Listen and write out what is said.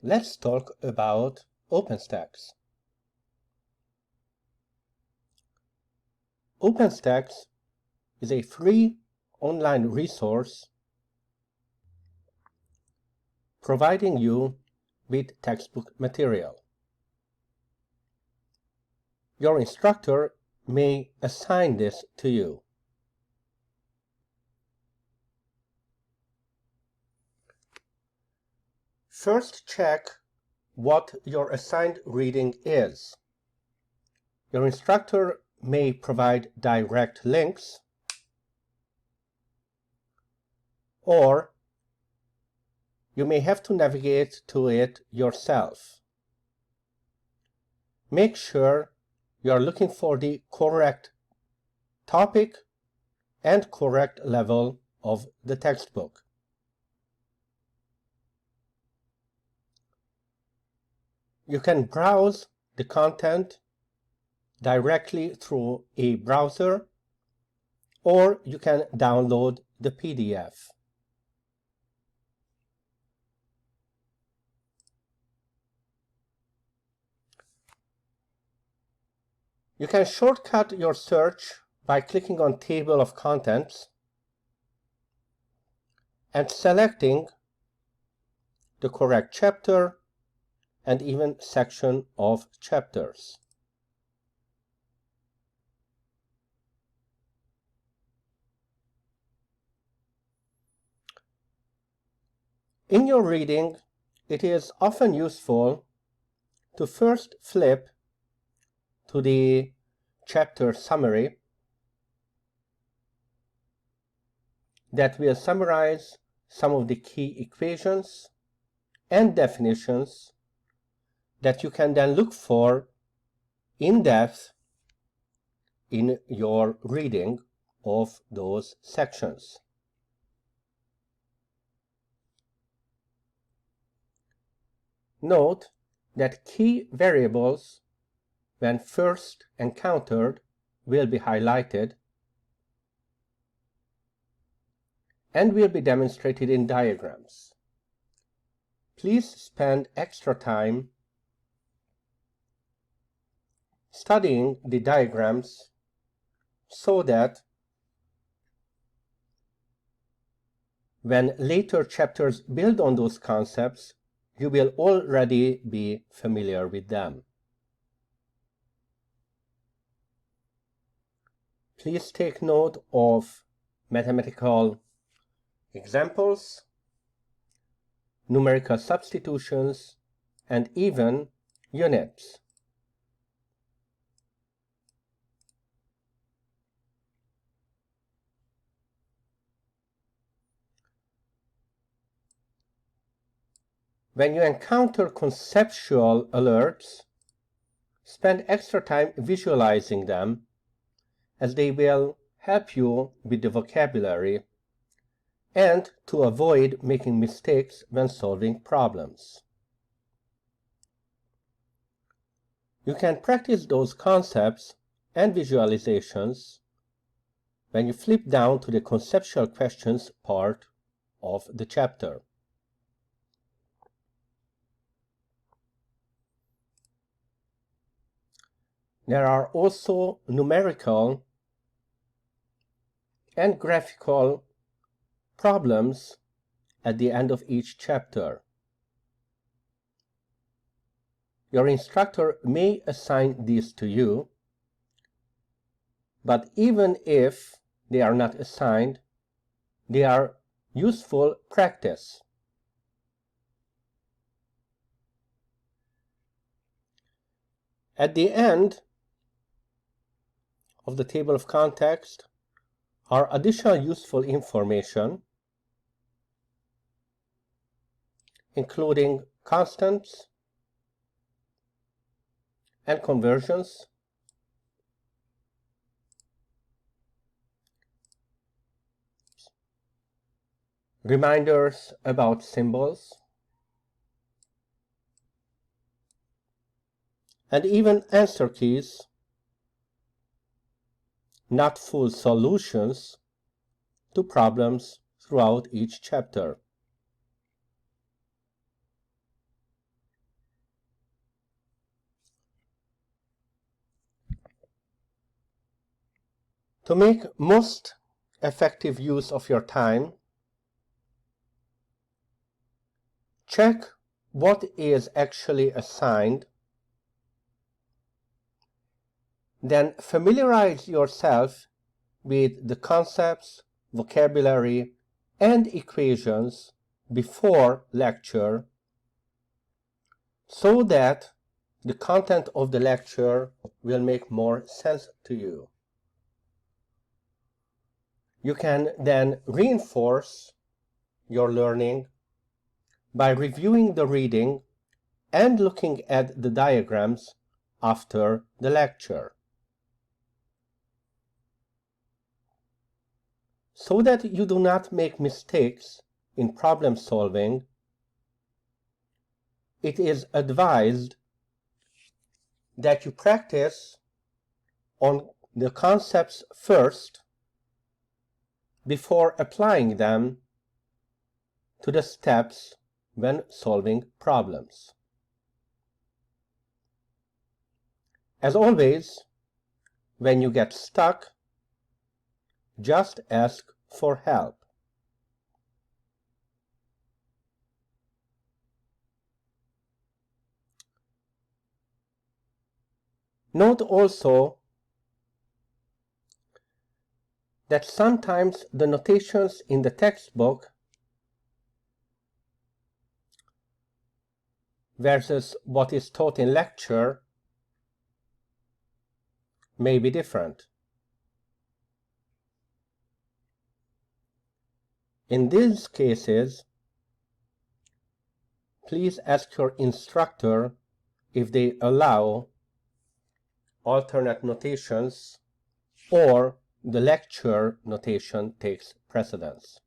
Let's talk about OpenStax. OpenStax is a free online resource providing you with textbook material. Your instructor may assign this to you. First, check what your assigned reading is. Your instructor may provide direct links, or you may have to navigate to it yourself. Make sure you are looking for the correct topic and correct level of the textbook. You can browse the content directly through a browser, or you can download the PDF. You can shortcut your search by clicking on Table of Contents and selecting the correct chapter and even section of chapters. In your reading, it is often useful to first flip to the chapter summary that will summarize some of the key equations and definitions that you can then look for in depth in your reading of those sections. Note that key variables, when first encountered, will be highlighted and will be demonstrated in diagrams. Please spend extra time studying the diagrams so that when later chapters build on those concepts, you will already be familiar with them. Please take note of mathematical examples, numerical substitutions, and even units. When you encounter conceptual alerts, spend extra time visualizing them, as they will help you with the vocabulary and to avoid making mistakes when solving problems. You can practice those concepts and visualizations when you flip down to the conceptual questions part of the chapter. There are also numerical and graphical problems at the end of each chapter. Your instructor may assign these to you, but even if they are not assigned, they are useful practice. At the end of the table of context are additional useful information, including constants and conversions, reminders about symbols, and even answer keys, not full solutions to problems throughout each chapter. To make most effective use of your time, check what is actually assigned, then familiarize yourself with the concepts, vocabulary, and equations before lecture so that the content of the lecture will make more sense to you. You can then reinforce your learning by reviewing the reading and looking at the diagrams after the lecture. So that you do not make mistakes in problem solving, it is advised that you practice on the concepts first before applying them to the steps when solving problems. As always, when you get stuck, just ask for help. Note also that sometimes the notations in the textbook versus what is taught in lecture may be different. In these cases, please ask your instructor if they allow alternate notations or the lecture notation takes precedence.